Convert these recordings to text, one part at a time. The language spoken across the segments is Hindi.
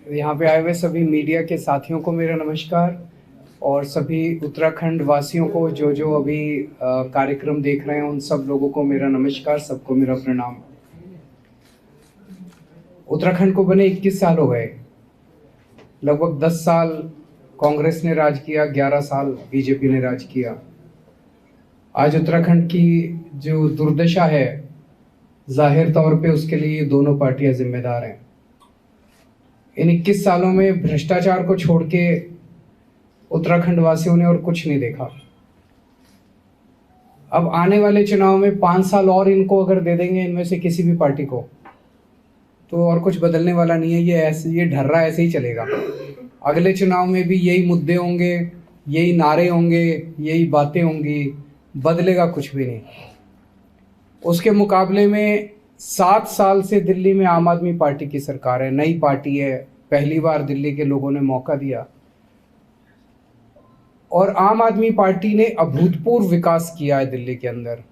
यहाँ पे आए हुए सभी मीडिया के साथियों को मेरा नमस्कार और सभी उत्तराखंड वासियों को जो जो अभी कार्यक्रम देख रहे हैं उन सब लोगों को मेरा नमस्कार, सबको मेरा प्रणाम। उत्तराखंड को बने 21 साल हो गए। लगभग 10 साल कांग्रेस ने राज किया, 11 साल बीजेपी ने राज किया। आज उत्तराखंड की जो दुर्दशा है, जाहिर तौर पे उसके लिए दोनों पार्टियां जिम्मेदार हैं। इन 21 सालों में भ्रष्टाचार को छोड़ के उत्तराखंड वासियों ने और कुछ नहीं देखा। अब आने वाले चुनाव में 5 साल और इनको अगर दे देंगे इनमें से किसी भी पार्टी को, तो और कुछ बदलने वाला नहीं है। ये ढर्रा ऐसे ही चलेगा। अगले चुनाव में भी यही मुद्दे होंगे, यही नारे होंगे, यही बातें होंगी, बदलेगा कुछ भी नहीं। उसके मुकाबले में 7 साल से दिल्ली में आम आदमी पार्टी की सरकार है, नई पार्टी है, पहली बार दिल्ली के लोगों ने मौका दिया और आम आदमी पार्टी ने अभूतपूर्व विकास किया है दिल्ली के अंदर।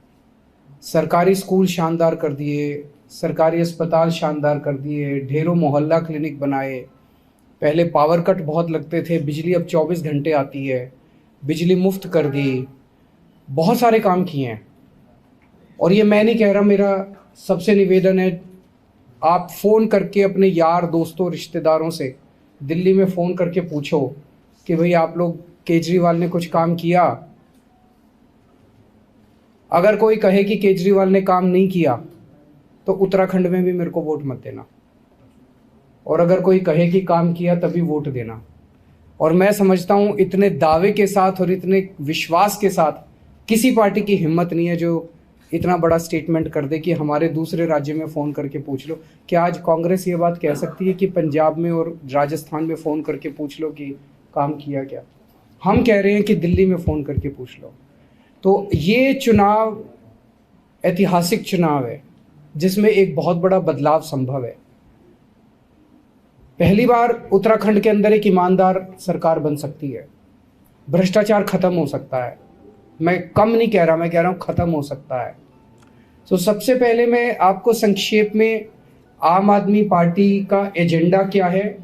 सरकारी स्कूल शानदार कर दिए, सरकारी अस्पताल शानदार कर दिए, ढेरों मोहल्ला क्लिनिक बनाए। पहले पावर कट बहुत लगते थे, बिजली अब 24 घंटे आती है, बिजली मुफ्त कर दी, बहुत सारे काम किए हैं। और ये मैं नहीं कह रहा, मेरा सबसे निवेदन है, आप फ़ोन करके अपने यार दोस्तों रिश्तेदारों से दिल्ली में फ़ोन करके पूछो कि भाई आप लोग केजरीवाल ने कुछ काम किया। अगर कोई कहे कि केजरीवाल ने काम नहीं किया तो उत्तराखंड में भी मेरे को वोट मत देना, और अगर कोई कहे कि काम किया तभी वोट देना। और मैं समझता हूँ इतने दावे के साथ और इतने विश्वास के साथ किसी पार्टी की हिम्मत नहीं है जो इतना बड़ा स्टेटमेंट कर दे कि हमारे दूसरे राज्य में फ़ोन करके पूछ लो। क्या आज कांग्रेस ये बात कह सकती है कि पंजाब में और राजस्थान में फ़ोन करके पूछ लो कि काम किया क्या? हम कह रहे हैं कि दिल्ली में फ़ोन करके पूछ लो। तो ये चुनाव ऐतिहासिक चुनाव है जिसमें एक बहुत बड़ा बदलाव संभव है। पहली बार उत्तराखंड के अंदर एक ईमानदार सरकार बन सकती है, भ्रष्टाचार खत्म हो सकता है। मैं कम नहीं कह रहा, मैं कह रहा हूँ खत्म हो सकता है। तो सबसे पहले मैं आपको संक्षेप में आम आदमी पार्टी का एजेंडा क्या है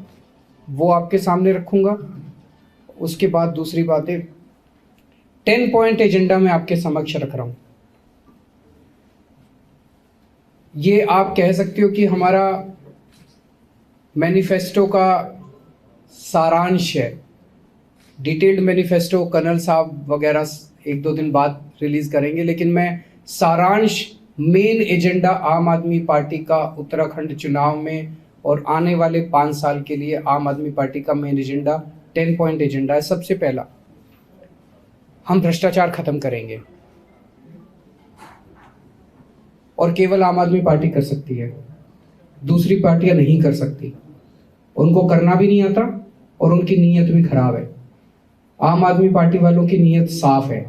वो आपके सामने रखूंगा। उसके बाद दूसरी बातें, 10 पॉइंट एजेंडा मैं आपके समक्ष रख रहा हूं। ये आप कह सकते हो कि हमारा मैनिफेस्टो का सारांश है। डिटेल्ड मैनिफेस्टो कर्नल साहब वगैरह 1-2 दिन बाद रिलीज करेंगे, लेकिन मैं सारांश, मेन एजेंडा आम आदमी पार्टी का उत्तराखंड चुनाव में और आने वाले 5 साल के लिए आम आदमी पार्टी का मेन एजेंडा 10 पॉइंट एजेंडा है। सबसे पहला, हम भ्रष्टाचार खत्म करेंगे और केवल आम आदमी पार्टी कर सकती है, दूसरी पार्टियां नहीं कर सकती। उनको करना भी नहीं आता और उनकी नीयत भी खराब है। आम आदमी पार्टी वालों की नीयत साफ है,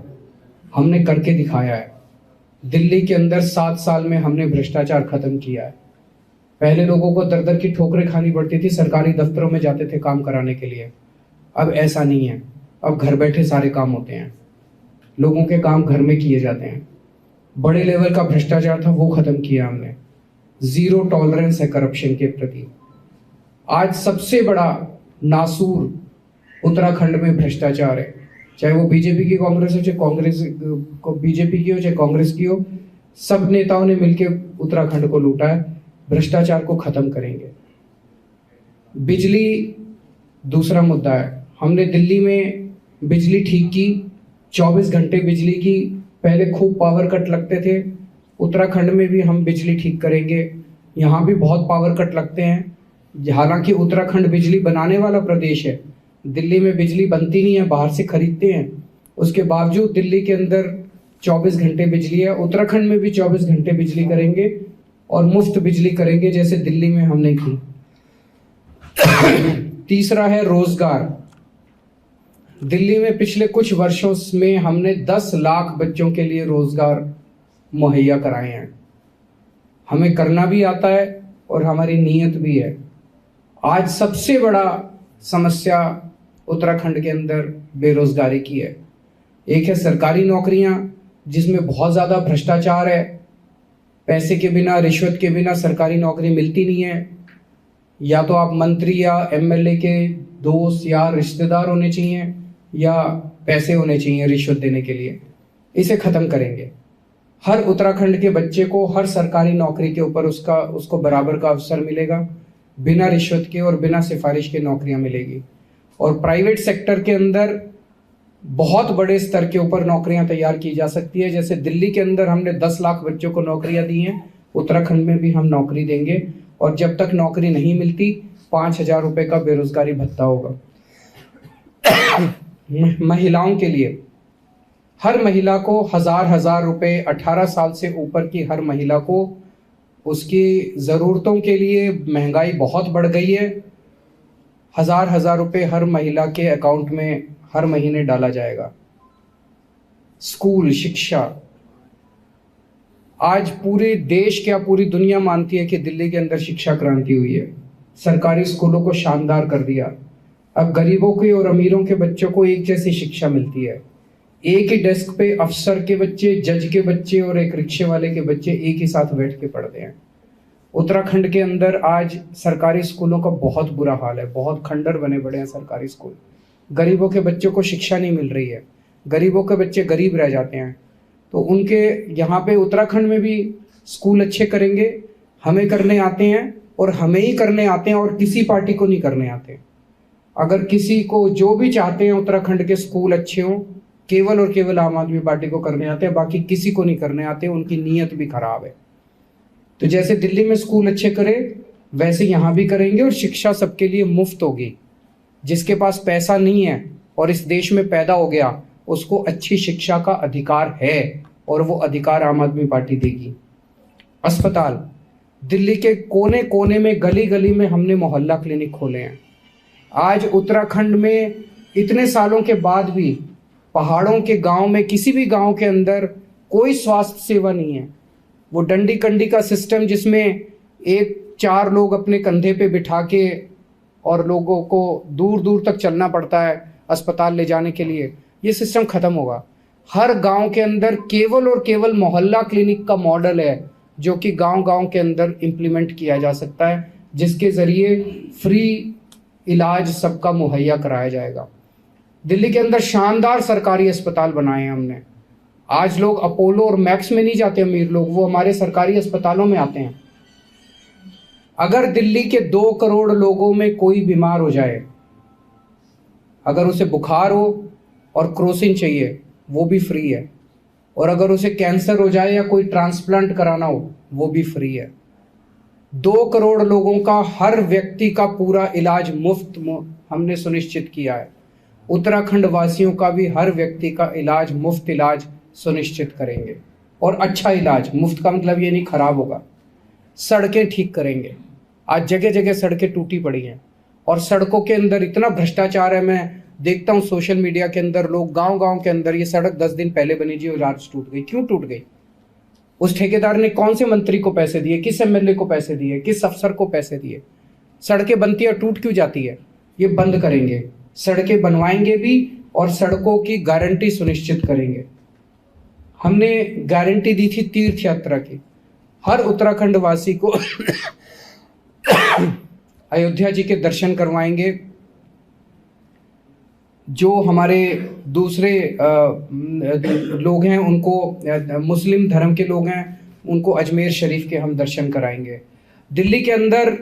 हमने करके दिखाया है। दिल्ली के अंदर 7 साल में हमने भ्रष्टाचार खत्म किया है। पहले लोगों को दर दर की ठोकरें खानी पड़ती थी, सरकारी दफ्तरों में जाते थे काम कराने के लिए। अब ऐसा नहीं है, अब घर बैठे सारे काम होते हैं, लोगों के काम घर में किए जाते हैं। बड़े लेवल का भ्रष्टाचार था वो खत्म किया हमने। जीरो टॉलरेंस है करप्शन के प्रति। आज सबसे बड़ा नासूर उत्तराखंड में भ्रष्टाचार है, चाहे वो बीजेपी की कांग्रेस हो, चाहे कांग्रेस को बीजेपी की हो, चाहे कांग्रेस की हो। सब नेताओं ने मिलकर उत्तराखंड को लूटा है। भ्रष्टाचार को खत्म करेंगे। बिजली दूसरा मुद्दा है। हमने दिल्ली में बिजली ठीक की, 24 घंटे बिजली की। पहले खूब पावर कट लगते थे, उत्तराखंड में भी हम बिजली ठीक करेंगे। यहाँ भी बहुत पावर कट लगते हैं, हालांकि उत्तराखंड बिजली बनाने वाला प्रदेश है। दिल्ली में बिजली बनती नहीं है, बाहर से खरीदते हैं। उसके बावजूद दिल्ली के अंदर 24 घंटे बिजली है। उत्तराखंड में भी 24 घंटे बिजली करेंगे और मुफ्त बिजली करेंगे जैसे दिल्ली में हमने की। तीसरा है रोजगार। दिल्ली में पिछले कुछ वर्षों में हमने 10 लाख बच्चों के लिए रोजगार मुहैया कराए हैं। हमें करना भी आता है और हमारी नीयत भी है। आज सबसे बड़ा समस्या उत्तराखंड के अंदर बेरोजगारी की है। एक है सरकारी नौकरियां जिसमें बहुत ज़्यादा भ्रष्टाचार है, पैसे के बिना, रिश्वत के बिना सरकारी नौकरी मिलती नहीं है। या तो आप मंत्री या एमएलए के दोस्त या रिश्तेदार होने चाहिए, या पैसे होने चाहिए रिश्वत देने के लिए। इसे खत्म करेंगे। हर उत्तराखंड के बच्चे को हर सरकारी नौकरी के ऊपर उसको बराबर का अवसर मिलेगा, बिना रिश्वत के और बिना सिफारिश के नौकरियां मिलेगी। और प्राइवेट सेक्टर के अंदर बहुत बड़े स्तर के ऊपर नौकरियां तैयार की जा सकती है। जैसे दिल्ली के अंदर हमने 10 लाख बच्चों को नौकरियां दी हैं, उत्तराखंड में भी हम नौकरी देंगे। और जब तक नौकरी नहीं मिलती 5,000 रुपये का बेरोजगारी भत्ता होगा। महिलाओं के लिए हर महिला को 1,000 रुपये, 18 साल से ऊपर की हर महिला को उसकी ज़रूरतों के लिए, महंगाई बहुत बढ़ गई है, 1,000 रुपये हर महिला के अकाउंट में हर महीने डाला जाएगा। स्कूल शिक्षा, आज पूरे देश क्या पूरी दुनिया मानती है कि दिल्ली के अंदर शिक्षा क्रांति हुई है। सरकारी स्कूलों को शानदार कर दिया। अब गरीबों के और अमीरों के बच्चों को एक जैसी शिक्षा मिलती है। एक ही डेस्क पे अफसर के बच्चे, जज के बच्चे और एक रिक्शे वाले के बच्चे एक ही साथ बैठ के पढ़ते हैं। उत्तराखंड के अंदर आज सरकारी स्कूलों का बहुत बुरा हाल है, बहुत खंडर बने पड़े हैं सरकारी स्कूल। गरीबों के बच्चों को शिक्षा नहीं मिल रही है, गरीबों के बच्चे गरीब रह जाते हैं। तो उनके यहाँ पे उत्तराखंड में भी स्कूल अच्छे करेंगे। हमें करने आते हैं और हमें ही करने आते हैं और किसी पार्टी को नहीं करने आते। अगर किसी को जो भी चाहते हैं उत्तराखंड के स्कूल अच्छे हों, केवल और केवल आम आदमी पार्टी को करने आते हैं, बाकी किसी को नहीं करने आते। उनकी नीयत भी खराब है। तो जैसे दिल्ली में स्कूल अच्छे करे वैसे यहाँ भी करेंगे और शिक्षा सबके लिए मुफ्त होगी। जिसके पास पैसा नहीं है और इस देश में पैदा हो गया, उसको अच्छी शिक्षा का अधिकार है और वो अधिकार आम आदमी पार्टी देगी। अस्पताल, दिल्ली के कोने कोने में, गली गली में हमने मोहल्ला क्लिनिक खोले हैं। आज उत्तराखंड में इतने सालों के बाद भी पहाड़ों के गांव में, किसी भी गांव के अंदर कोई स्वास्थ्य सेवा नहीं है। वो डंडी कंडी का सिस्टम जिसमें 4 लोग अपने कंधे पे बिठा के और लोगों को दूर दूर तक चलना पड़ता है अस्पताल ले जाने के लिए, ये सिस्टम खत्म होगा। हर गांव के अंदर केवल और केवल मोहल्ला क्लिनिक का मॉडल है जो कि गांव-गांव के अंदर इम्प्लीमेंट किया जा सकता है, जिसके ज़रिए फ्री इलाज सबका मुहैया कराया जाएगा। दिल्ली के अंदर शानदार सरकारी अस्पताल बनाए हैं हमने। आज लोग अपोलो और मैक्स में नहीं जाते अमीर लोग, वो हमारे सरकारी अस्पतालों में आते हैं। अगर दिल्ली के 2 करोड़ लोगों में कोई बीमार हो जाए, अगर उसे बुखार हो और क्रोसिन चाहिए, वो भी फ्री है। और अगर उसे कैंसर हो जाए या कोई ट्रांसप्लांट कराना हो, वो भी फ्री है। 2 करोड़ लोगों का, हर व्यक्ति का पूरा इलाज मुफ्त हमने सुनिश्चित किया है। उत्तराखंड वासियों का भी हर व्यक्ति का इलाज, मुफ्त इलाज सुनिश्चित करेंगे। और अच्छा इलाज, मुफ्त का मतलब ये नहीं खराब होगा। सड़कें ठीक करेंगे। आज जगह जगह सड़कें टूटी पड़ी हैं और सड़कों के अंदर इतना भ्रष्टाचार है। मैं देखता हूँ सोशल मीडिया के अंदर लोग गांव-गांव के अंदर, ये सड़क 10 दिन पहले बनी जी और आज टूट गई। क्यों टूट गई? उस ठेकेदार ने कौन से मंत्री को पैसे दिए, किस एमएलए को पैसे दिए, किस अफसर को पैसे दिए? सड़कें बनती है, टूट क्यों जाती है? ये बंद करेंगे। सड़कें बनवाएंगे भी और सड़कों की गारंटी सुनिश्चित करेंगे। हमने गारंटी दी थी तीर्थ यात्रा की। हर उत्तराखंड वासी को अयोध्या जी के दर्शन करवाएंगे। जो हमारे दूसरे लोग हैं, उनको, मुस्लिम धर्म के लोग हैं, उनको अजमेर शरीफ के हम दर्शन कराएंगे। दिल्ली के अंदर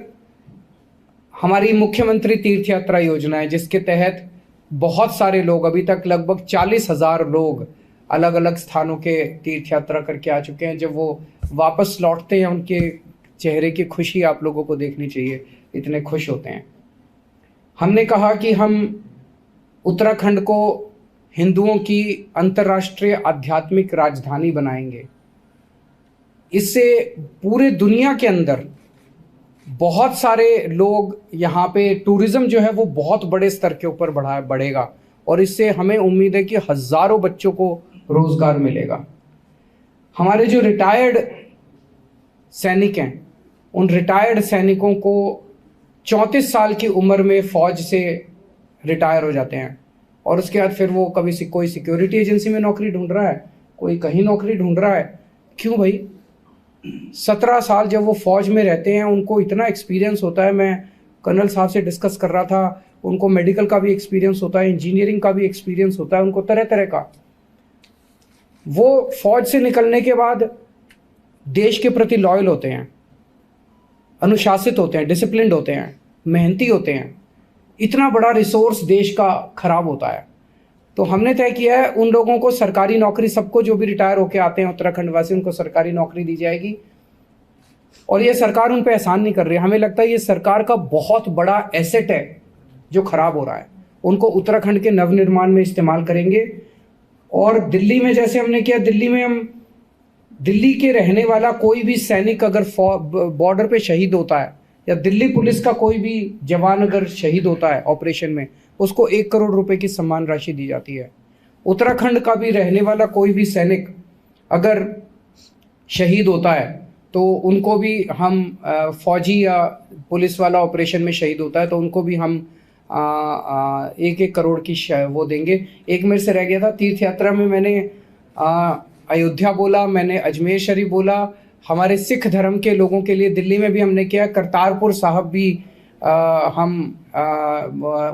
हमारी मुख्यमंत्री तीर्थ यात्रा योजना है, जिसके तहत बहुत सारे लोग, अभी तक लगभग 40,000 लोग अलग अलग स्थानों के तीर्थ यात्रा करके आ चुके हैं। जब वो वापस लौटते हैं, उनके चेहरे की खुशी आप लोगों को देखनी चाहिए, इतने खुश होते हैं। हमने कहा कि हम उत्तराखंड को हिंदुओं की अंतर्राष्ट्रीय आध्यात्मिक राजधानी बनाएंगे। इससे पूरे दुनिया के अंदर बहुत सारे लोग, यहाँ पे टूरिज्म जो है वो बहुत बड़े स्तर के ऊपर बढ़ेगा और इससे हमें उम्मीद है कि हज़ारों बच्चों को रोजगार मिलेगा। हमारे जो रिटायर्ड सैनिक हैं, उन रिटायर्ड सैनिकों को 34 साल की उम्र में फौज से रिटायर हो जाते हैं और उसके बाद फिर वो कभी कोई सिक्योरिटी एजेंसी में नौकरी ढूंढ रहा है, कोई कहीं नौकरी ढूंढ रहा है। क्यों भाई? 17 साल जब वो फौज में रहते हैं, उनको इतना एक्सपीरियंस होता है। मैं कर्नल साहब से डिस्कस कर रहा था, उनको मेडिकल का भी एक्सपीरियंस होता है, इंजीनियरिंग का भी एक्सपीरियंस होता है, उनको तरह तरह का। वो फौज से निकलने के बाद देश के प्रति लॉयल होते हैं, अनुशासित होते हैं, डिसिप्लिन्ड होते हैं, मेहनती होते हैं। इतना बड़ा रिसोर्स देश का खराब होता है। तो हमने तय किया है उन लोगों को सरकारी नौकरी, सबको जो भी रिटायर होकर आते हैं उत्तराखंड वासी, उनको सरकारी नौकरी दी जाएगी। और ये सरकार उन पे एहसान नहीं कर रही है। हमें लगता है ये सरकार का बहुत बड़ा एसेट है जो खराब हो रहा है। उनको उत्तराखंड के नवनिर्माण में इस्तेमाल करेंगे। और दिल्ली में जैसे हमने किया, दिल्ली में हम, दिल्ली के रहने वाला कोई भी सैनिक अगर बॉर्डर पे शहीद होता है, या दिल्ली पुलिस का कोई भी जवान अगर शहीद होता है ऑपरेशन में, उसको 1 करोड़ रुपए की सम्मान राशि दी जाती है। उत्तराखंड का भी रहने वाला कोई भी सैनिक अगर शहीद होता है तो उनको भी हम, फौजी या पुलिस वाला ऑपरेशन में शहीद होता है तो उनको भी हम 1-1 करोड़ की वो देंगे। एक मेरे से रह गया था, तीर्थ यात्रा में मैंने अयोध्या बोला, मैंने अजमेर शरीफ बोला। हमारे सिख धर्म के लोगों के लिए दिल्ली में भी हमने किया, करतारपुर साहब भी हम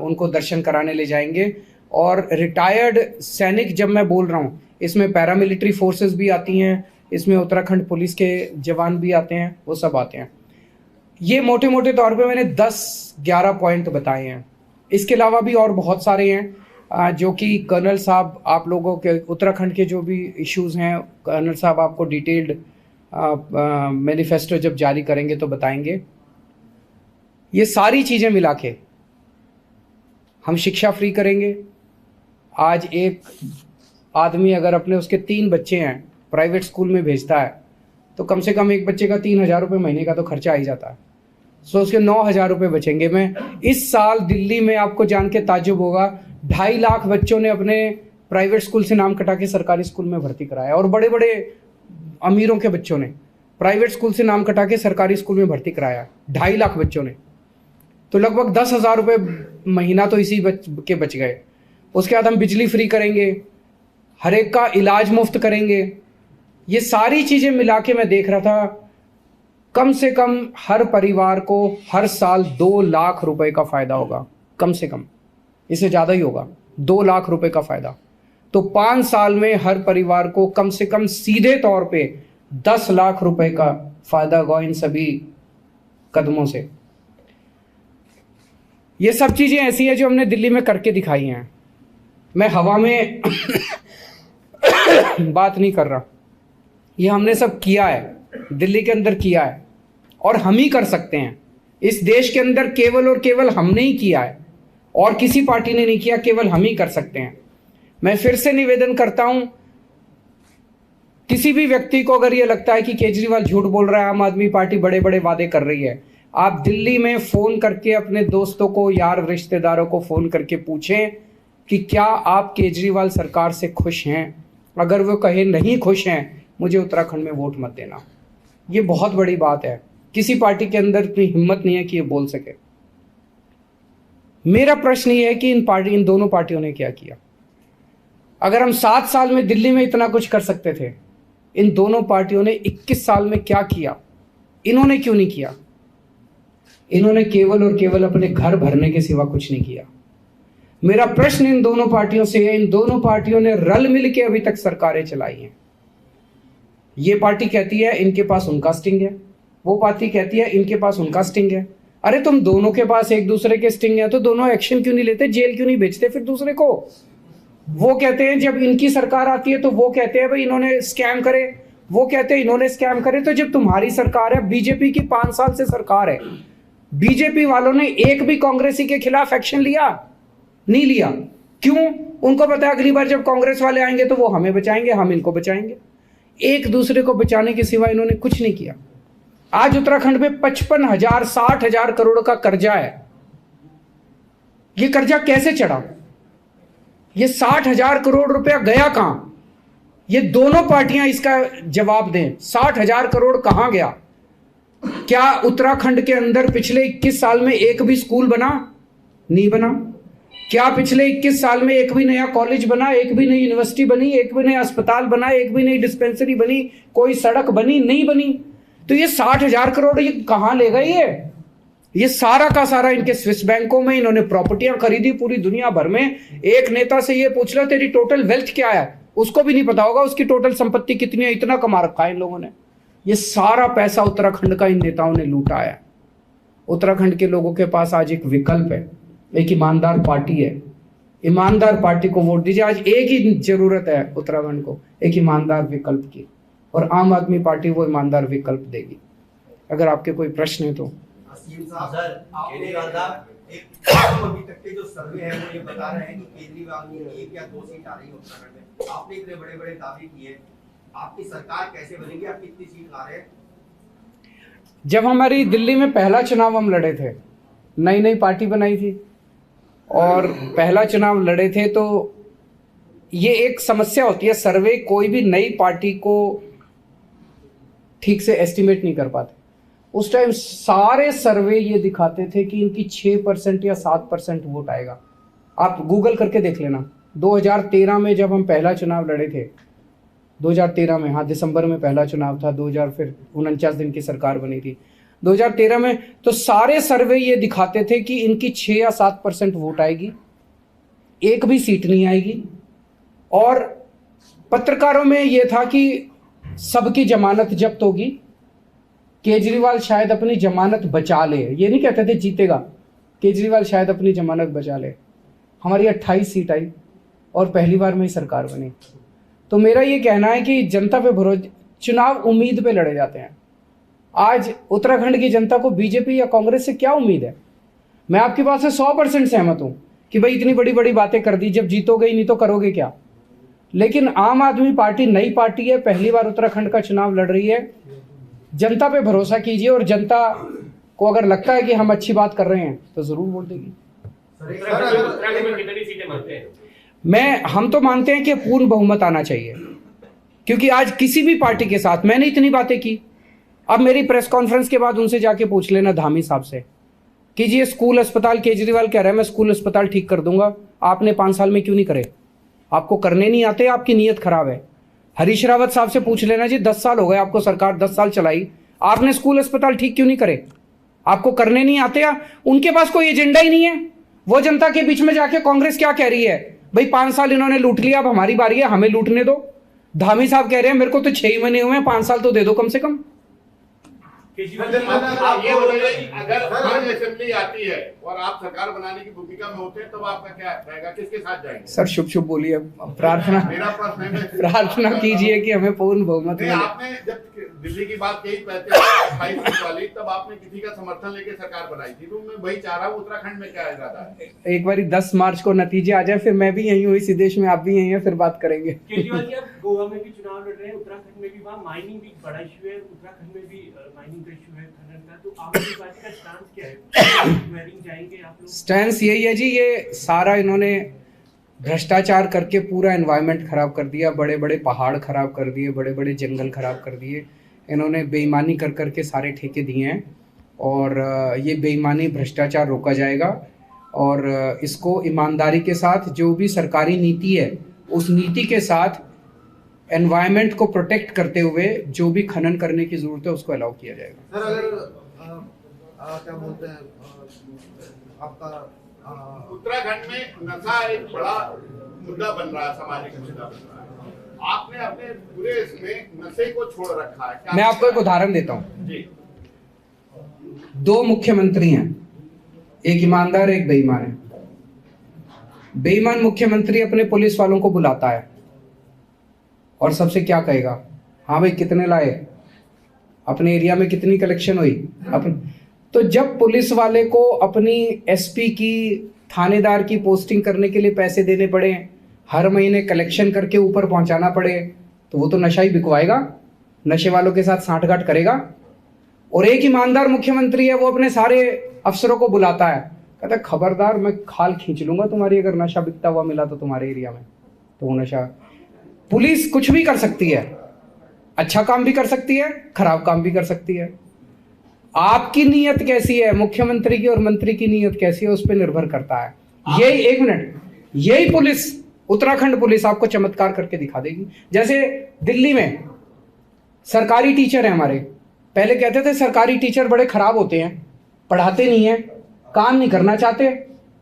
उनको दर्शन कराने ले जाएंगे। और रिटायर्ड सैनिक जब मैं बोल रहा हूँ, इसमें पैरामिलिट्री फोर्सेस भी आती हैं, इसमें उत्तराखंड पुलिस के जवान भी आते हैं, वो सब आते हैं। ये मोटे मोटे तौर पे मैंने 10-11 पॉइंट बताए हैं। इसके अलावा भी और बहुत सारे हैं जो कि कर्नल साहब आप लोगों के, उत्तराखंड के जो भी इश्यूज़ हैं, कर्नल साहब आपको डिटेल्ड मैनिफेस्टो जब जारी करेंगे तो बताएंगे। ये सारी चीज़ें मिला के हम शिक्षा फ्री करेंगे। आज एक आदमी अगर अपने, उसके 3 बच्चे हैं, प्राइवेट स्कूल में भेजता है तो कम से कम एक बच्चे का 3,000 रुपये महीने का तो खर्चा आ ही जाता है। सो उसके 9,000 रुपये बचेंगे। मैं इस साल दिल्ली में, आपको जान के ताज्जुब होगा, 2.5 लाख बच्चों ने अपने प्राइवेट स्कूल से नाम कटा के सरकारी स्कूल में भर्ती कराया। और बड़े बड़े अमीरों के बच्चों ने प्राइवेट स्कूल से नाम कटा के सरकारी स्कूल में भर्ती कराया, 2.5 लाख बच्चों ने। तो लगभग 10,000 रुपये महीना तो इसी के बच गए। उसके बाद हम बिजली फ्री करेंगे, हर एक का इलाज मुफ्त करेंगे। ये सारी चीज़ें मिला के मैं देख रहा था, कम से कम हर परिवार को हर साल 2 लाख रुपए का फ़ायदा होगा, कम से कम, इससे ज़्यादा ही होगा, 2 लाख रुपए का फ़ायदा। तो 5 साल में हर परिवार को कम से कम सीधे तौर पे 10 लाख रुपए का फ़ायदा होगा इन सभी कदमों से। ये सब चीज़ें ऐसी हैं जो हमने दिल्ली में करके दिखाई हैं। मैं हवा में बात नहीं कर रहा, ये हमने सब किया है, दिल्ली के अंदर किया है और हम ही कर सकते हैं। इस देश के अंदर केवल और केवल हमने ही किया है और किसी पार्टी ने नहीं किया, केवल हम ही कर सकते हैं। मैं फिर से निवेदन करता हूं, किसी भी व्यक्ति को अगर ये लगता है कि केजरीवाल झूठ बोल रहा है, आम आदमी पार्टी बड़े बड़े वादे कर रही है, आप दिल्ली में फ़ोन करके अपने दोस्तों को, यार रिश्तेदारों को फ़ोन करके पूछें कि क्या आप केजरीवाल सरकार से खुश हैं। अगर वो कहे नहीं खुश हैं, मुझे उत्तराखंड में वोट मत देना। ये बहुत बड़ी बात है। किसी पार्टी के अंदर इतनी हिम्मत नहीं है कि ये बोल सके। मेरा प्रश्न ये है कि इन दोनों पार्टियों ने क्या किया। अगर हम 7 साल में दिल्ली में इतना कुछ कर सकते थे, इन दोनों पार्टियों ने 21 साल में क्या किया, इन्होंने क्यों नहीं किया? इन्होंने केवल और केवल अपने घर भरने के सिवा कुछ नहीं किया। मेरा प्रश्न इन दोनों पार्टियों से है, इन दोनों पार्टियों ने रल मिल के अभी तक सरकारें चलाई हैं। ये पार्टी कहती है इनके पास उनका स्टिंग है, वो पार्टी कहती है इनके पास उनका स्टिंग है। अरे तुम दोनों के पास एक दूसरे के स्टिंग है तो दोनों एक्शन क्यों नहीं लेते, जेल क्यों नहीं भेजते फिर दूसरे को? वो कहते हैं जब इनकी सरकार आती है तो वो कहते हैं भाई इन्होंने स्कैम करे, वो कहते हैं इन्होंने स्कैम करे। तो जब तुम्हारी सरकार है, बीजेपी की 5 साल से सरकार है, बीजेपी वालों ने एक भी कांग्रेसी के खिलाफ एक्शन लिया? नहीं लिया। क्यों? उनको पता है अगली बार जब कांग्रेस वाले आएंगे तो वो हमें बचाएंगे, हम इनको बचाएंगे। एक दूसरे को बचाने के सिवा इन्होंने कुछ नहीं किया। आज उत्तराखंड में 55,000 60,000 करोड़ का कर्जा है। ये कर्जा कैसे चढ़ा? ये 60,000 करोड़ रुपया गया कहां? ये दोनों पार्टियां इसका जवाब दें। 60,000 करोड़ कहां गया? क्या उत्तराखंड के अंदर पिछले 21 साल में एक भी स्कूल बना? नहीं बना। क्या पिछले 21 साल में एक भी नया कॉलेज बना, एक भी नई यूनिवर्सिटी बनी, एक भी नया अस्पताल बना, एक भी नई डिस्पेंसरी बनी, कोई सड़क बनी? नहीं बनी। तो ये 60,000 करोड़ ये कहां ले गए? ये सारा का सारा इनके स्विस बैंकों में इन्होंने प्रॉपर्टियां खरीदी पूरी दुनिया भर में। एक नेता से ये पूछ लो तेरी टोटल वेल्थ क्या है, उसको भी नहीं पता होगा उसकी टोटल संपत्ति कितनी है, इतना कमा रखा है इन लोगों ने। ये सारा पैसा उत्तराखंड का इन नेताओं ने लूटा है। उत्तराखंड के लोगों के पास आज एक विकल्प है, एक ईमानदार पार्टी है। ईमानदार पार्टी को वोट दीजिए। आज एक ही जरूरत है उत्तराखंड को, एक ईमानदार विकल्प की, और आम आदमी पार्टी वो ईमानदार विकल्प देगी। अगर आपके कोई प्रश्न है तो। केजरीवाल साहब, अभी तक के जो सर्वे है वो ये बता रहे हैं कि केजरीवाल की 1 या 2 सीट आ रही है उत्तराखंड में। आपने इतने बड़े बड़े दावे किए, आपकी सरकार कैसे बनेगी, आप कितनी सीट ला रहे हैं? जब हमारी दिल्ली में पहला चुनाव हम लड़े थे, नई नई पार्टी बनाई थी और पहला चुनाव लड़े थे, तो ये एक समस्या होती है, सर्वे कोई भी नई पार्टी को ठीक से एस्टिमेट नहीं कर पाते। उस टाइम सारे सर्वे ये दिखाते थे कि इनकी 6% या 7% वोट आएगा। आप गूगल करके देख लेना। 2013 में जब हम पहला चुनाव लड़े थे, 2013 में, हाँ दिसंबर में पहला चुनाव था, 2000 फिर 49 दिन की सरकार बनी थी 2013 में, तो सारे सर्वे ये दिखाते थे कि इनकी 6 या 7% वोट आएगी, एक भी सीट नहीं आएगी। और पत्रकारों में ये था कि सबकी जमानत जब्त होगी, केजरीवाल शायद अपनी जमानत बचा ले। ये नहीं कहते थे जीतेगा, केजरीवाल शायद अपनी जमानत बचा ले। हमारी 28 सीट आई और पहली बार में ही सरकार बनी। तो मेरा ये कहना है कि जनता पे भरोसा, चुनाव उम्मीद पे लड़े जाते हैं। आज उत्तराखंड की जनता को बीजेपी या कांग्रेस से क्या उम्मीद है? मैं आपकी बात से 100% सहमत हूं कि भाई इतनी बड़ी बड़ी बातें कर दी, जब जीतोगे ही नहीं तो करोगे क्या। लेकिन आम आदमी पार्टी नई पार्टी है, पहली बार उत्तराखंड का चुनाव लड़ रही है। जनता पे भरोसा कीजिए, और जनता को अगर लगता है कि हम अच्छी बात कर रहे हैं तो जरूर वोट देगी। हम तो मानते हैं कि पूर्ण बहुमत आना चाहिए, क्योंकि आज किसी भी पार्टी के साथ मैंने इतनी बातें की। अब मेरी प्रेस कॉन्फ्रेंस के बाद उनसे जाके पूछ लेना धामी साहब से कि जी ये स्कूल अस्पताल, केजरीवाल कह रहा है मैं स्कूल अस्पताल ठीक कर दूंगा, आपने 5 साल में क्यों नहीं करे? आपको करने नहीं आते, आपकी नीयत खराब है। हरीश रावत साहब से पूछ लेना जी 10 साल हो गए आपको, सरकार 10 साल चलाई, आपने स्कूल अस्पताल ठीक क्यों नहीं करे? आपको करने नहीं आते या उनके पास कोई एजेंडा ही नहीं है? वो जनता के बीच में जाके कांग्रेस क्या कह रही है, भाई 5 साल इन्होंने लूट लिया, अब हमारी बारी है, हमें लूटने दो। धामी साहब कह रहे हैं मेरे को तो 6 ही महीने हुए हैं, 5 साल तो दे दो कम से कम। आप ये बोलिए अगर असेंबली आती है और आप सरकार बनाने की भूमिका में होते हैं तो आपका क्या रहेगा, किसके साथ जाएंगे? सर शुभ शुभ बोलिए, प्रार्थना प्रार्थना कीजिए कि हमें पूर्ण बहुमत मिले। आपने जब दिल्ली की बात कही 28 सीट वाली, तब आपने किसी का समर्थन लेके सरकार बनाई थी, तो मैं वही चाह रहा हूँ उत्तराखंड में क्या इरादा है? एक बार 10 मार्च को नतीजे आ जाए, फिर मैं भी यहीं हूँ इसी देश में, आप भी यहीं हैं, फिर बात करेंगे। केजरीवाल जी आप गोवा में भी चुनाव लड़ रहे हैं, उत्तराखंड में भी, वहाँ माइनिंग भी बड़ा इशू है, उत्तराखंड में भी माइनिंग का इशू है, खनन का, तो आम आदमी पार्टी का स्टांस क्या है? जाएंगे आप लोग? स्टैंस यही है जी, ये सारा इन्होंने भ्रष्टाचार करके पूरा एनवायरनमेंट खराब कर दिया, बड़े बड़े पहाड़ खराब कर दिए, बड़े बड़े जंगल खराब कर दिए। इन्होंने बेईमानी कर करके सारे ठेके दिए हैं, और ये बेईमानी भ्रष्टाचार रोका जाएगा, और इसको ईमानदारी के साथ जो भी सरकारी नीति है उस नीति के साथ एनवायरनमेंट को प्रोटेक्ट करते हुए जो भी खनन करने की जरूरत है उसको अलाउ किया जाएगा। सर अगर क्या बोलते हैं आपका उत्तराखंड में नशा एक बड़ा मुद्दा बन रहा है, सामाजिक मुद्दा बन रहा है, आपने अपने पूरे इसमें नशे को छोड़ रखा है। मैं आपको एक उदाहरण देता हूँ जी। 2 मुख्यमंत्री हैं, एक ईमानदार एक बेईमान है। बेईमान मुख्यमंत्री अपने पुलिस वालों को बुलाता है और सबसे क्या कहेगा, हाँ भाई कितने लाए, अपने एरिया में कितनी कलेक्शन हुई तो जब पुलिस वाले को अपनी एसपी की, थानेदार की पोस्टिंग करने के लिए पैसे देने पड़े, हर महीने कलेक्शन करके ऊपर पहुंचाना पड़े, तो वो तो नशा ही बिकवाएगा, नशे वालों के साथ सांठगांठ करेगा। और एक ईमानदार मुख्यमंत्री है, वो अपने सारे अफसरों को बुलाता है, कहता है खबरदार मैं खाल खींच लूंगा तुम्हारी, अगर नशा बिकता हुआ मिला तो तुम्हारे एरिया में। तो वो नशा, पुलिस कुछ भी कर सकती है, अच्छा काम भी कर सकती है, खराब काम भी कर सकती है। आपकी नीयत कैसी है, मुख्यमंत्री की और मंत्री की नीयत कैसी है, उस पर निर्भर करता है। यही 1 मिनट, यही पुलिस, उत्तराखंड पुलिस आपको चमत्कार करके दिखा देगी। जैसे दिल्ली में सरकारी टीचर हैं हमारे, पहले कहते थे सरकारी टीचर बड़े खराब होते हैं, पढ़ाते नहीं है, काम नहीं करना चाहते।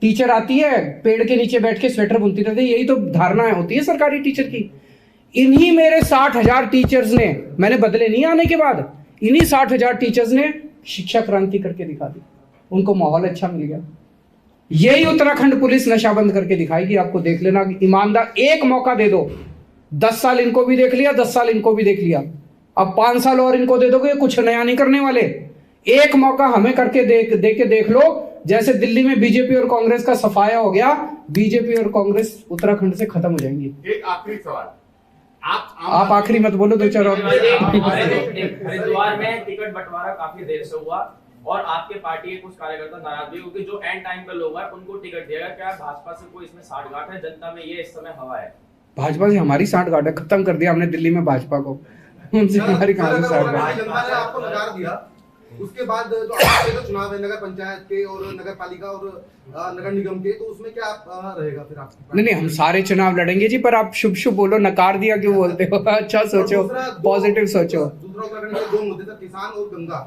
टीचर आती है पेड़ के नीचे बैठ के स्वेटर बुनती रहती है, यही तो धारणाएं होती है सरकारी टीचर की। इन्हीं मेरे 60,000 टीचर्स ने, मैंने बदले नहीं आने के बाद, इन्हीं 60,000 टीचर्स ने शिक्षा क्रांति करके दिखा दी। उनको माहौल अच्छा मिल गया। यही उत्तराखंड पुलिस नशा बंद करके दिखाएगी आपको, देख लेना। ईमानदार, एक मौका दे दो, 10 साल इनको भी देख लिया, 10 साल इनको भी देख लिया, अब 5 साल और इनको दे दोगे, कुछ नया नहीं करने वाले। एक मौका हमें करके देख लो। जैसे दिल्ली में बीजेपी और कांग्रेस का सफाया हो गया, बीजेपी और कांग्रेस उत्तराखंड से खत्म हो जाएंगी। एक आखिरी सवाल, आप आखिरी मत बोलो, 2-4 और। हरिद्वार में टिकट बंटवारा काफी देर से हुआ और आपके पार्टी के कुछ कार्यकर्ता नाराज हुए क्योंकि जो एंड टाइम पे लोग हैं उनको टिकट दिया गया। क्या भाजपा से कोई इसमें साठगांठ है? जनता में ये इस समय हवा है। भाजपा से हमारी साठगांठ है, खत्म कर दिया हमने दिल्ली में भाजपा को। उनसे हमारी कहानी साठगांठ। जनता ने आपको नकार दिया, उसके बाद जो आपके जो चुनाव है नगर पंचायत के और नगर पालिका और नगर निगम के, तो उसमें क्या रहेगा फिर आपकी? नहीं, हम सारे चुनाव लड़ेंगे जी, पर आप शुभ शुभ बोलो, नकार दिया क्यों बोलते हो? अच्छा सोचो, पॉजिटिव सोचो। दूसरा उत्तराखंड के 2 मुद्दे थे, किसान और गंगा।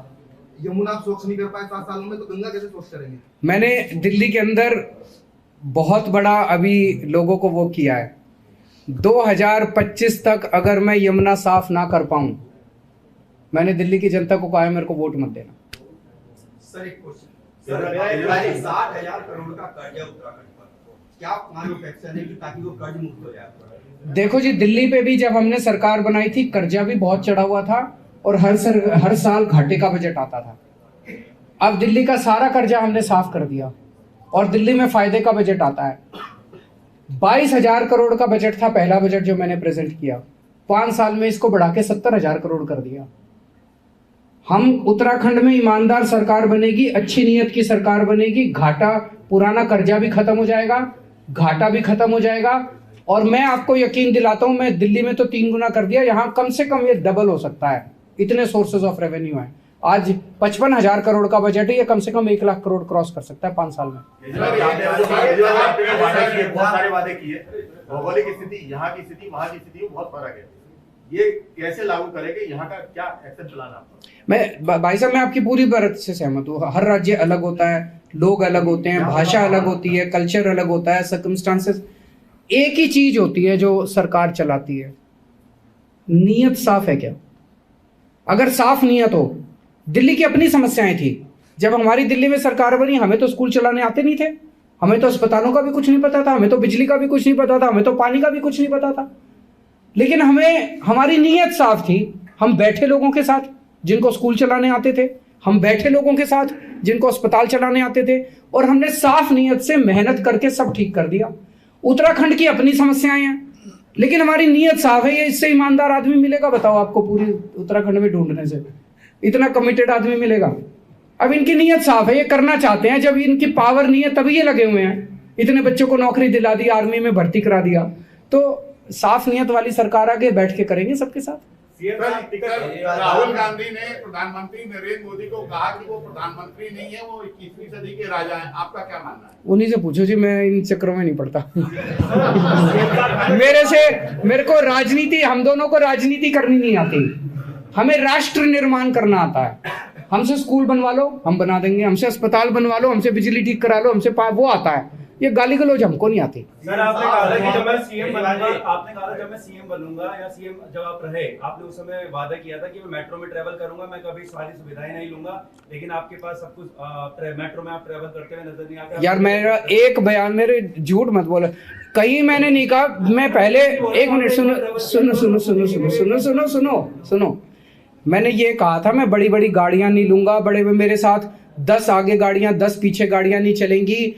यमुना आप स्वच्छ नहीं कर पाए 7 सालों में, तो गंगा कैसे स्वच्छ करेंगे? मैंने दिल्ली के अंदर बहुत बड़ा अभी लोगों को वो किया है, 2025 तक अगर मैं यमुना साफ ना कर पाऊं, मैंने दिल्ली की जनता को कहा है मेरे को वोट मत देना। सर एक क्वेश्चन, 60,000 करोड़ का कर्ज है उत्तराखंड पर, क्या प्लान ऑफ एक्शन है कि ताकि वो कर्ज मुक्त हो जाए? देखो जी, दिल्ली पे भी जब हमने सरकार बनाई थी, कर्जा भी बहुत चढ़ा हुआ था और हर साल घाटे का बजट आता था। अब दिल्ली का सारा कर्जा हमने साफ कर दिया और दिल्ली में फायदे का बजट आता है। 22,000 करोड़ का बजट था पहला बजट जो मैंने प्रेजेंट किया, 5 साल में इसको बढ़ा के 70,000 करोड़ कर दिया। हम उत्तराखंड में ईमानदार सरकार बनेगी, अच्छी नीयत की सरकार बनेगी, घाटा, पुराना कर्जा भी खत्म हो जाएगा, घाटा भी खत्म हो जाएगा। और मैं आपको यकीन दिलाता हूं, मैं दिल्ली में तो 3 गुना कर दिया, यहां कम से कम ये डबल हो सकता है। इतने सोर्सेज ऑफ रेवेन्यू है। आज 55,000 करोड़ का बजट है, ये कम से कम 1 लाख करोड़ क्रॉस कर सकता है 5 साल में। बहुत सारे वादे किए, भौगोलिक स्थिति, यहाँ की स्थिति, वहाँ की स्थिति बहुत फर्क है, ये कैसे लागू करेंगे? यहाँ का क्या एक्शन प्लान आपका? मैं भाई साहब, मैं आपकी पूरी बात से सहमत हूँ। हर राज्य अलग होता है, लोग अलग होते हैं, भाषा अलग होती है, कल्चर अलग होता है, सर्कमस्टांसेस। एक ही चीज होती है जो सरकार चलाती है, नीयत साफ है क्या? अगर साफ नीयत हो, दिल्ली की अपनी समस्याएं थी। जब हमारी दिल्ली में सरकार बनी, हमें तो स्कूल चलाने आते नहीं थे, हमें तो अस्पतालों का भी कुछ नहीं पता था, हमें तो बिजली का भी कुछ नहीं पता था, हमें तो पानी का भी कुछ नहीं पता था। लेकिन हमारी नीयत साफ थी। हम बैठे लोगों के साथ जिनको स्कूल चलाने आते थे, हम बैठे लोगों के साथ जिनको अस्पताल चलाने आते थे, और हमने साफ नीयत से मेहनत करके सब ठीक कर दिया। उत्तराखंड की अपनी समस्याएं हैं, लेकिन हमारी नीयत साफ है। ये इससे ईमानदार आदमी मिलेगा बताओ आपको पूरी उत्तराखंड में ढूंढने से? इतना कमिटेड आदमी मिलेगा? अब इनकी नीयत साफ है, ये करना चाहते हैं। जब इनकी पावर नहीं है तभी ये लगे हुए हैं। इतने बच्चों को नौकरी दिला दी, आर्मी में भर्ती करा दिया। तो साफ नियत वाली सरकार आगे बैठ के करेंगे सबके साथ। राहुल गांधी ने प्रधानमंत्री नरेंद्र मोदी को कहा कि वो प्रधानमंत्री नहीं है, वो 21वीं सदी के राजा हैं। आपका क्या मानना है? उन्हीं से पूछो जी, मैं इन चक्रों में नहीं पड़ता। मेरे को राजनीति, हम दोनों को राजनीति करनी नहीं आती, हमें राष्ट्र निर्माण करना आता है। हमसे स्कूल बनवा लो, हम बना देंगे। हमसे अस्पताल बनवा लो, हमसे बिजली ठीक करा लो, हमसे वो आता है। ये गाली गलौज हमको नहीं आती। सर, आपने कहा था कि जब मैं सीएम बनूंगा, आपने कहा था जब मैं सीएम बनूंगा या सीएम जब आप रहे, आपने उस समय वादा किया था कि मैं मेट्रो में ट्रैवल करूंगा, मैं कभी सारी सुविधाएं नहीं लूंगा। लेकिन आपके पास सब कुछ मेट्रो में आप ट्रैवल करते हुए नजर नहीं आते। यार मेरा एक बयान, मेरे झूठ मत बोलो, कहीं मैंने नहीं कहा। मैं पहले 1 मिनट सुनो। मैंने ये कहा था मैं बड़ी बड़ी गाड़ियां नहीं लूंगा, मेरे साथ 10 आगे गाड़ियां 10 पीछे गाड़ियां नहीं चलेंगी।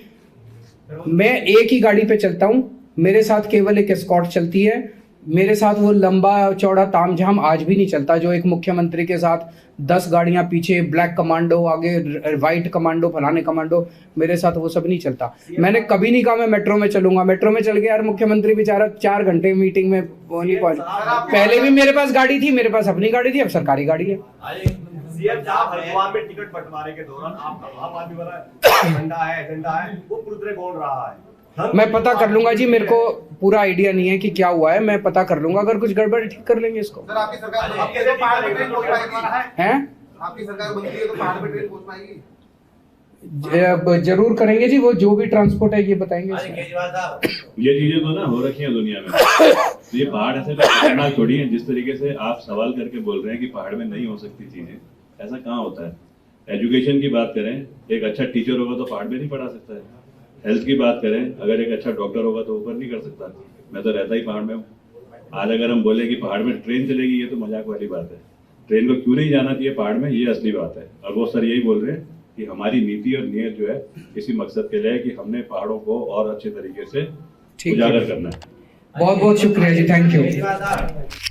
मैं एक ही गाड़ी पे चलता हूं, मेरे साथ केवल एक एस्कॉर्ट चलती है। मेरे साथ वो लंबा चौड़ा तामझाम आज भी नहीं चलता जो एक मुख्यमंत्री के साथ 10 गाड़ियां पीछे, ब्लैक कमांडो आगे, व्हाइट कमांडो, फलाने कमांडो। मेरे साथ वो सब नहीं चलता। मैंने कभी नहीं कहा मैं मेट्रो में चलूंगा। मेट्रो में चल के यार मुख्यमंत्री बेचारा 4 घंटे मीटिंग में वो नहीं पहुंच। पहले भी मेरे पास गाड़ी थी, मेरे पास अपनी गाड़ी थी, अब सरकारी गाड़ी है। सीएम साहब, हरिद्वार में टिकट बंटवारे के दौरान आपका आम आदमी वाला झंडा है, वो पूरी तरह बोल रहा है। मैं पता कर लूंगा जी, मेरे को पूरा आइडिया नहीं है कि क्या हुआ है, मैं पता कर लूंगा। अगर कुछ गड़बड़ ठीक कर लेंगे इसको। सर, आपकी सरकार पहाड़ पे ट्रेन पहुंच पाएगी? हैं? आपकी सरकार बनती है तो पहाड़ पे ट्रेन पहुंच पाएगी? जरूर करेंगे जी, वो जो भी ट्रांसपोर्ट है ये बताएंगे इसमें। ये चीजें तो ना हो रखी है दुनिया में। तो ये पहाड़ ऐसे तो खतरनाक थोड़ी है, जिस तरीके से आप सवाल करके बोल रहे हैं कि पहाड़ में नहीं हो सकती चीजें, ऐसा कहाँ होता है। एजुकेशन की बात करें, एक अच्छा टीचर होगा तो पहाड़ में नहीं पढ़ा सकता है। हेल्थ की बात करें, अगर एक अच्छा डॉक्टर होगा तो ऊपर नहीं कर सकता। मैं तो रहता ही पहाड़ में हूँ। आज अगर हम बोले कि पहाड़ में ट्रेन चलेगी, ये तो मजाक वाली बात है। ट्रेन को क्यों नहीं जाना चाहिए पहाड़ में, ये असली बात है। और वो सर यही बोल रहे हैं कि हमारी नीति और नियत जो है इसी मकसद के लिए है कि हमने पहाड़ों को और अच्छे तरीके से उजागर करना है। बहुत बहुत शुक्रिया जी, थैंक यू।